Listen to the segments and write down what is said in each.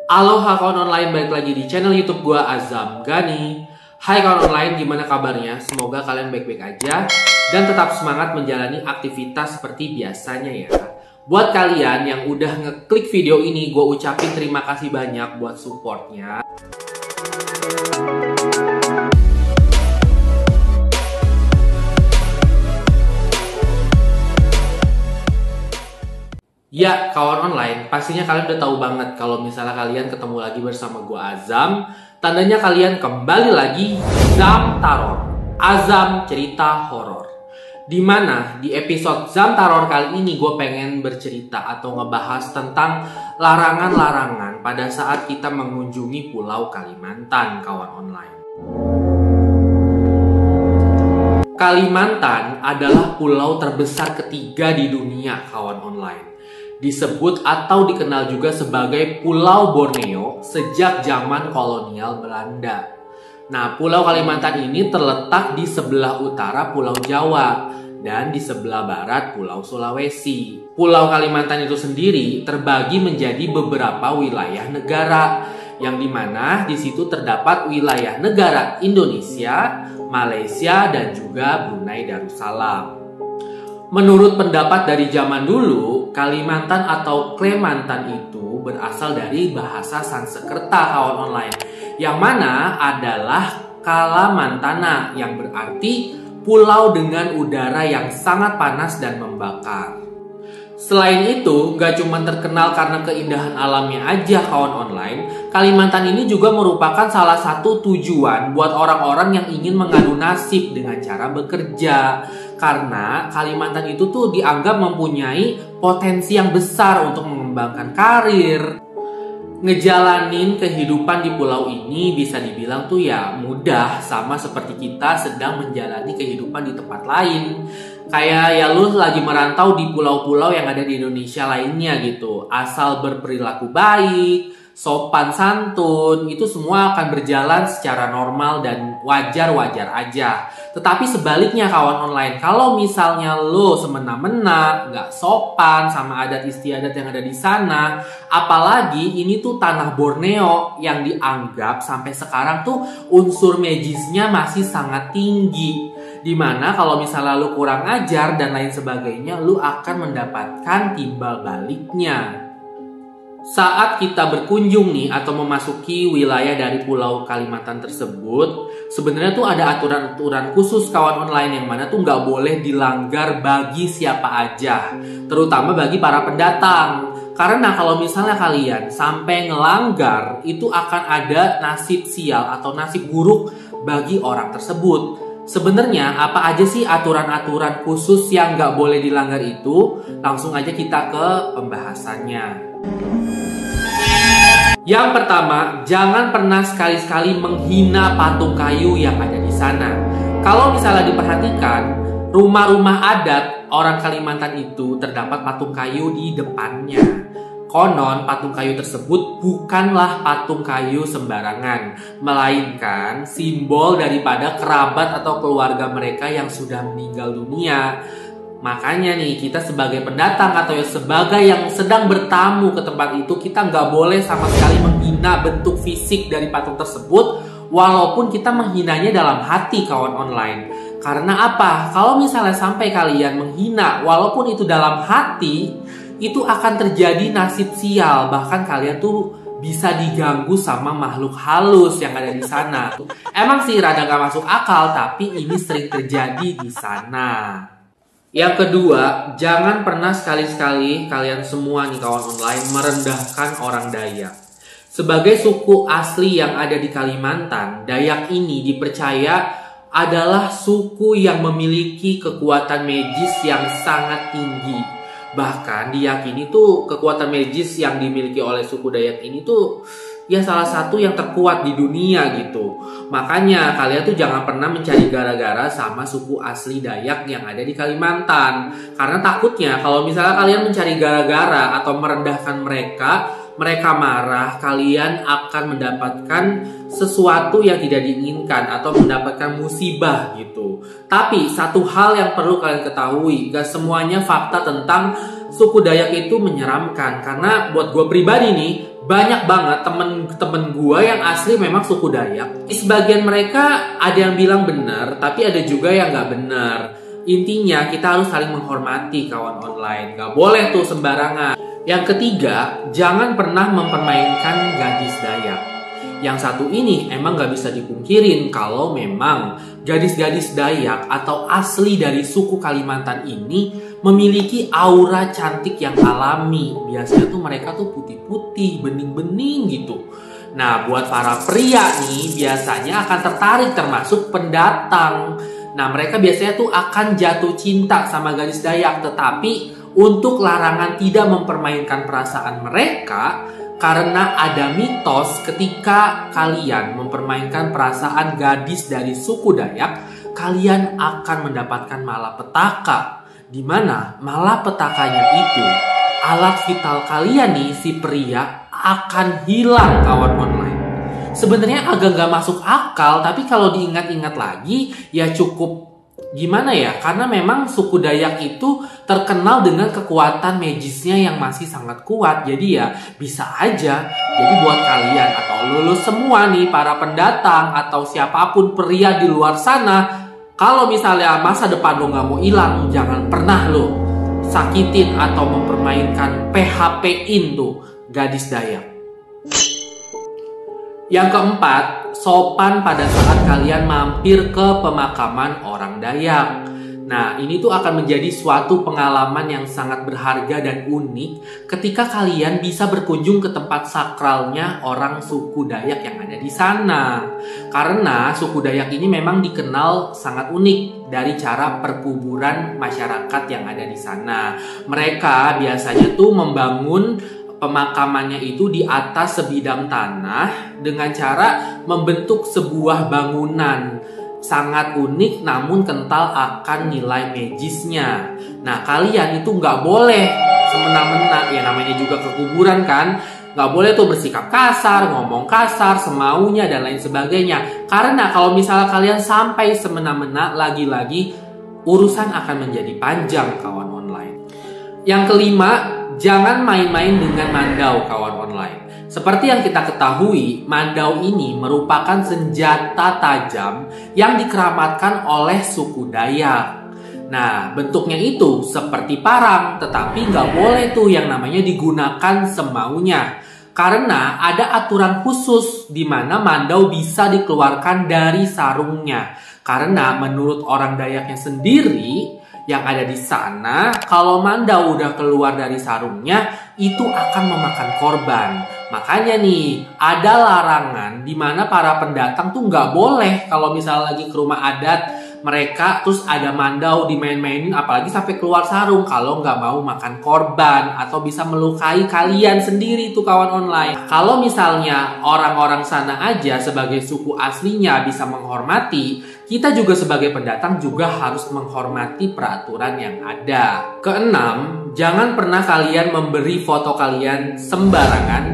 Aloha kawan online, balik lagi di channel YouTube gua Azam Gani. Hai kawan online, gimana kabarnya? Semoga kalian baik-baik aja dan tetap semangat menjalani aktivitas seperti biasanya ya. Buat kalian yang udah ngeklik video ini, gue ucapin terima kasih banyak buat supportnya. Ya, kawan online, pastinya kalian udah tahu banget kalau misalnya kalian ketemu lagi bersama gua Azam, tandanya kalian kembali lagi Zam Taror, Azam cerita horor. Dimana di episode Zam Taror kali ini gue pengen bercerita atau ngebahas tentang larangan-larangan pada saat kita mengunjungi Pulau Kalimantan, kawan online. Kalimantan adalah pulau terbesar ketiga di dunia, kawan online. Disebut atau dikenal juga sebagai Pulau Borneo sejak zaman kolonial Belanda. Nah, Pulau Kalimantan ini terletak di sebelah utara Pulau Jawa dan di sebelah barat Pulau Sulawesi. Pulau Kalimantan itu sendiri terbagi menjadi beberapa wilayah negara, yang dimana di situ terdapat wilayah negara Indonesia, Malaysia, dan juga Brunei Darussalam. Menurut pendapat dari zaman dulu, Kalimantan atau Klemantan itu berasal dari bahasa Sanskerta, kawan online, yang mana adalah Kalamantana, yang berarti pulau dengan udara yang sangat panas dan membakar. Selain itu, gak cuma terkenal karena keindahan alamnya aja, kawan online, Kalimantan ini juga merupakan salah satu tujuan buat orang-orang yang ingin mengadu nasib dengan cara bekerja. Karena Kalimantan itu tuh dianggap mempunyai potensi yang besar untuk mengembangkan karir. Ngejalanin kehidupan di pulau ini bisa dibilang tuh ya mudah, sama seperti kita sedang menjalani kehidupan di tempat lain. Kayak ya lu lagi merantau di pulau-pulau yang ada di Indonesia lainnya gitu. Asal berperilaku baik, sopan santun, itu semua akan berjalan secara normal dan wajar-wajar aja. Tetapi sebaliknya kawan online, kalau misalnya lo semena-mena, nggak sopan sama adat istiadat yang ada di sana, apalagi ini tuh tanah Borneo yang dianggap sampai sekarang tuh unsur magisnya masih sangat tinggi. Dimana kalau misalnya lu kurang ajar dan lain sebagainya, lu akan mendapatkan timbal baliknya. Saat kita berkunjung nih atau memasuki wilayah dari Pulau Kalimantan tersebut, sebenarnya tuh ada aturan-aturan khusus, kawan online, yang mana tuh nggak boleh dilanggar bagi siapa aja, terutama bagi para pendatang. Karena kalau misalnya kalian sampai ngelanggar, itu akan ada nasib sial atau nasib buruk bagi orang tersebut. Sebenarnya apa aja sih aturan-aturan khusus yang nggak boleh dilanggar itu? Langsung aja kita ke pembahasannya. Yang pertama, jangan pernah sekali-sekali menghina patung kayu yang ada di sana. Kalau misalnya diperhatikan, rumah-rumah adat orang Kalimantan itu terdapat patung kayu di depannya. Konon patung kayu tersebut bukanlah patung kayu sembarangan, melainkan simbol daripada kerabat atau keluarga mereka yang sudah meninggal dunia. Makanya nih, kita sebagai pendatang atau sebagai yang sedang bertamu ke tempat itu, kita nggak boleh sama sekali menghina bentuk fisik dari patung tersebut, walaupun kita menghinanya dalam hati, kawan online. Karena apa? Kalau misalnya sampai kalian menghina walaupun itu dalam hati, itu akan terjadi nasib sial. Bahkan kalian tuh bisa diganggu sama makhluk halus yang ada di sana. Emang sih rada gak masuk akal, tapi ini sering terjadi di sana. Yang kedua, jangan pernah sekali-sekali kalian semua nih kawan online merendahkan orang Dayak. Sebagai suku asli yang ada di Kalimantan, Dayak ini dipercaya adalah suku yang memiliki kekuatan magis yang sangat tinggi. Bahkan diyakini tuh kekuatan magis yang dimiliki oleh suku Dayak ini tuh ya salah satu yang terkuat di dunia gitu. Makanya kalian tuh jangan pernah mencari gara-gara sama suku asli Dayak yang ada di Kalimantan. Karena takutnya kalau misalnya kalian mencari gara-gara atau merendahkan mereka marah, kalian akan mendapatkan sesuatu yang tidak diinginkan atau mendapatkan musibah gitu. Tapi satu hal yang perlu kalian ketahui, gak semuanya fakta tentang suku Dayak itu menyeramkan. Karena buat gue pribadi nih, banyak banget temen-temen gue yang asli memang suku Dayak. Sebagian mereka ada yang bilang benar, tapi ada juga yang nggak benar. Intinya kita harus saling menghormati kawan online. Gak boleh tuh sembarangan. Yang ketiga, jangan pernah mempermainkan gadis Dayak. Yang satu ini emang gak bisa dipungkirin kalau memang gadis-gadis Dayak atau asli dari suku Kalimantan ini memiliki aura cantik yang alami. Biasanya tuh mereka tuh putih-putih, bening-bening gitu. Nah, buat para pria nih biasanya akan tertarik termasuk pendatang. Nah, mereka biasanya tuh akan jatuh cinta sama gadis Dayak. Tetapi untuk larangan tidak mempermainkan perasaan mereka, karena ada mitos ketika kalian mempermainkan perasaan gadis dari suku Dayak, kalian akan mendapatkan malapetaka. Di mana malapetakanya itu, alat vital kalian nih, si pria, akan hilang kawan online. Sebenarnya agak gak masuk akal, tapi kalau diingat-ingat lagi ya cukup gimana ya, karena memang suku Dayak itu terkenal dengan kekuatan magisnya yang masih sangat kuat. Jadi ya bisa aja. Jadi buat kalian atau lulus semua nih, para pendatang atau siapapun pria di luar sana, kalau misalnya masa depan lo gak mau hilang, jangan pernah lo sakitin atau mempermainkan PHP-in tuh gadis Dayak. Yang keempat, sopan pada saat kalian mampir ke pemakaman orang Dayak. Nah, ini tuh akan menjadi suatu pengalaman yang sangat berharga dan unik ketika kalian bisa berkunjung ke tempat sakralnya orang suku Dayak yang ada di sana. Karena suku Dayak ini memang dikenal sangat unik dari cara perkuburan masyarakat yang ada di sana. Mereka biasanya tuh membangun pemakamannya itu di atas sebidang tanah dengan cara membentuk sebuah bangunan. Sangat unik namun kental akan nilai magisnya. Nah, kalian itu nggak boleh semena-mena, ya namanya juga kekuburan kan. Nggak boleh tuh bersikap kasar, ngomong kasar, semaunya dan lain sebagainya. Karena kalau misalnya kalian sampai semena-mena, lagi-lagi urusan akan menjadi panjang kawan online. Yang kelima, jangan main-main dengan mandau kawan online. Seperti yang kita ketahui, mandau ini merupakan senjata tajam yang dikeramatkan oleh suku Dayak. Nah, bentuknya itu seperti parang, tetapi nggak boleh tuh yang namanya digunakan semaunya. Karena ada aturan khusus di mana mandau bisa dikeluarkan dari sarungnya. Karena menurut orang Dayaknya sendiri yang ada di sana, kalau mandau udah keluar dari sarungnya, itu akan memakan korban. Makanya nih, ada larangan di mana para pendatang tuh nggak boleh kalau misalnya lagi ke rumah adat mereka terus ada mandau dimain-mainin, apalagi sampai keluar sarung, kalau nggak mau makan korban atau bisa melukai kalian sendiri tuh kawan online. Kalau misalnya orang-orang sana aja sebagai suku aslinya bisa menghormati, kita juga sebagai pendatang juga harus menghormati peraturan yang ada. Keenam, jangan pernah kalian memberi foto kalian sembarangan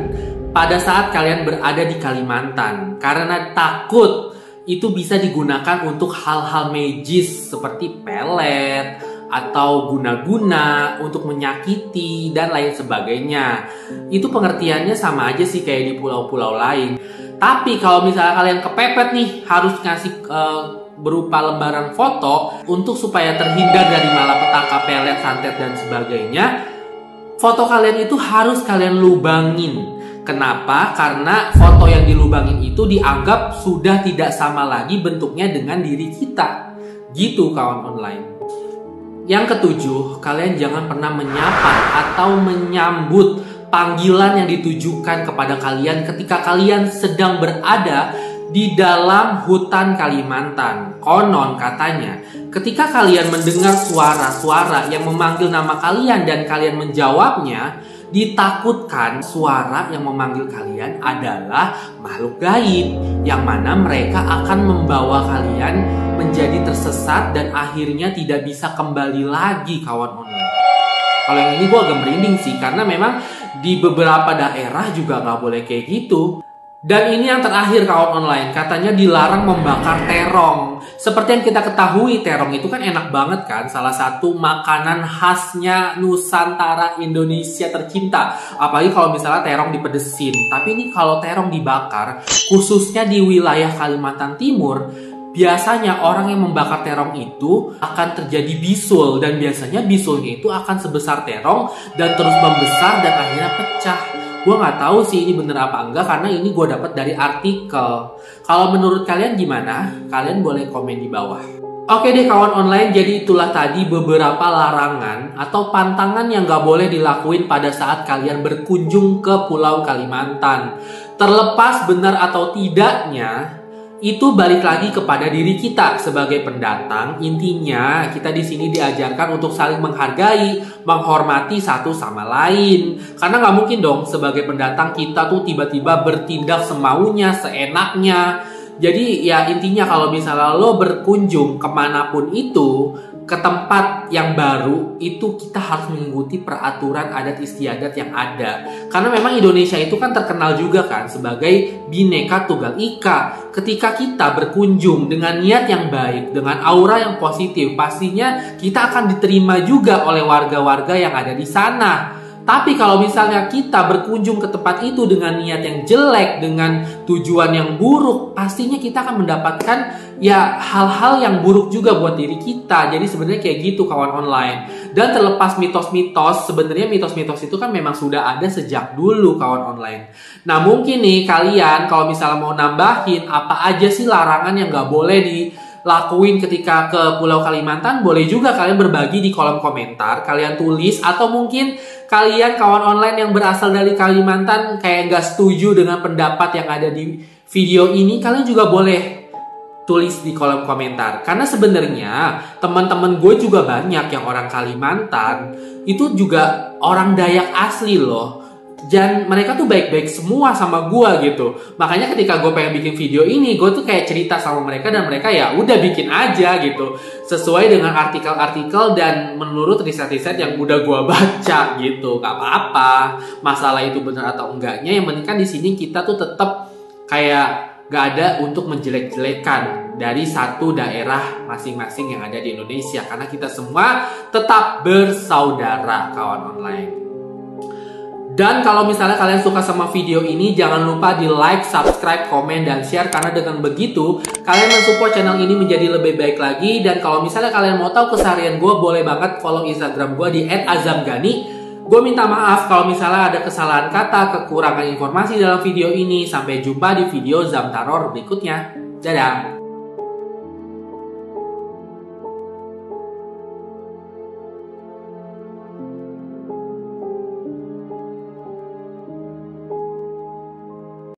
pada saat kalian berada di Kalimantan. Karena takut itu bisa digunakan untuk hal-hal magis seperti pelet atau guna-guna untuk menyakiti dan lain sebagainya. Itu pengertiannya sama aja sih kayak di pulau-pulau lain. Tapi kalau misalnya kalian kepepet nih harus ngasih berupa lembaran foto untuk supaya terhindar dari malapetaka, pelet, santet dan sebagainya, foto kalian itu harus kalian lubangin. Kenapa? Karena foto yang dilubangin itu dianggap sudah tidak sama lagi bentuknya dengan diri kita. Gitu kawan online. Yang ketujuh, kalian jangan pernah menyapa atau menyambut panggilan yang ditujukan kepada kalian ketika kalian sedang berada di dalam hutan Kalimantan. Konon katanya, ketika kalian mendengar suara-suara yang memanggil nama kalian dan kalian menjawabnya, ditakutkan suara yang memanggil kalian adalah makhluk gaib, yang mana mereka akan membawa kalian menjadi tersesat dan akhirnya tidak bisa kembali lagi kawan online. Kalau yang ini gue agak merinding sih, karena memang di beberapa daerah juga nggak boleh kayak gitu. Dan ini yang terakhir kawan online, katanya dilarang membakar terong. Seperti yang kita ketahui, terong itu kan enak banget kan, salah satu makanan khasnya Nusantara Indonesia tercinta. Apalagi kalau misalnya terong dipedesin. Tapi ini kalau terong dibakar, khususnya di wilayah Kalimantan Timur, biasanya orang yang membakar terong itu akan terjadi bisul. Dan biasanya bisulnya itu akan sebesar terong dan terus membesar dan akhirnya pecah. Gue nggak tahu sih ini bener apa enggak karena ini gue dapat dari artikel. Kalau menurut kalian gimana? Kalian boleh komen di bawah. Oke deh kawan online, jadi itulah tadi beberapa larangan atau pantangan yang nggak boleh dilakuin pada saat kalian berkunjung ke Pulau Kalimantan. Terlepas benar atau tidaknya, itu balik lagi kepada diri kita sebagai pendatang. Intinya kita di sini diajarkan untuk saling menghargai, menghormati satu sama lain. Karena nggak mungkin dong sebagai pendatang kita tuh tiba-tiba bertindak semaunya, seenaknya. Jadi ya intinya kalau misalnya lo berkunjung kemanapun itu, ke tempat yang baru, itu kita harus mengikuti peraturan adat istiadat yang ada. Karena memang Indonesia itu kan terkenal juga kan sebagai Bhinneka Tunggal Ika. Ketika kita berkunjung dengan niat yang baik, dengan aura yang positif, pastinya kita akan diterima juga oleh warga-warga yang ada di sana. Tapi kalau misalnya kita berkunjung ke tempat itu dengan niat yang jelek, dengan tujuan yang buruk, pastinya kita akan mendapatkan ya hal-hal yang buruk juga buat diri kita. Jadi sebenarnya kayak gitu kawan online. Dan terlepas mitos-mitos, sebenarnya mitos-mitos itu kan memang sudah ada sejak dulu kawan online. Nah mungkin nih kalian kalau misalnya mau nambahin apa aja sih larangan yang gak boleh dilakuin ketika ke Pulau Kalimantan, boleh juga kalian berbagi di kolom komentar, kalian tulis, atau mungkin kalian kawan online yang berasal dari Kalimantan kayak gak setuju dengan pendapat yang ada di video ini, kalian juga boleh tulis di kolom komentar. Karena sebenarnya teman-teman gue juga banyak yang orang Kalimantan, itu juga orang Dayak asli loh. Dan mereka tuh baik-baik semua sama gue gitu. Makanya ketika gue pengen bikin video ini, gue tuh kayak cerita sama mereka dan mereka ya udah bikin aja gitu. Sesuai dengan artikel-artikel dan menurut riset-riset yang udah gue baca gitu. Gak apa-apa masalah itu benar atau enggaknya. Yang penting kan di sini kita tuh tetap kayak gak ada untuk menjelek-jelekan dari satu daerah masing-masing yang ada di Indonesia. Karena kita semua tetap bersaudara kawan online. Dan kalau misalnya kalian suka sama video ini, jangan lupa di like, subscribe, komen, dan share. Karena dengan begitu, kalian mensupport channel ini menjadi lebih baik lagi. Dan kalau misalnya kalian mau tahu keseharian gue, boleh banget follow Instagram gue di @azamgani. Gue minta maaf kalau misalnya ada kesalahan kata, kekurangan informasi dalam video ini. Sampai jumpa di video Zamtaror berikutnya. Dadah!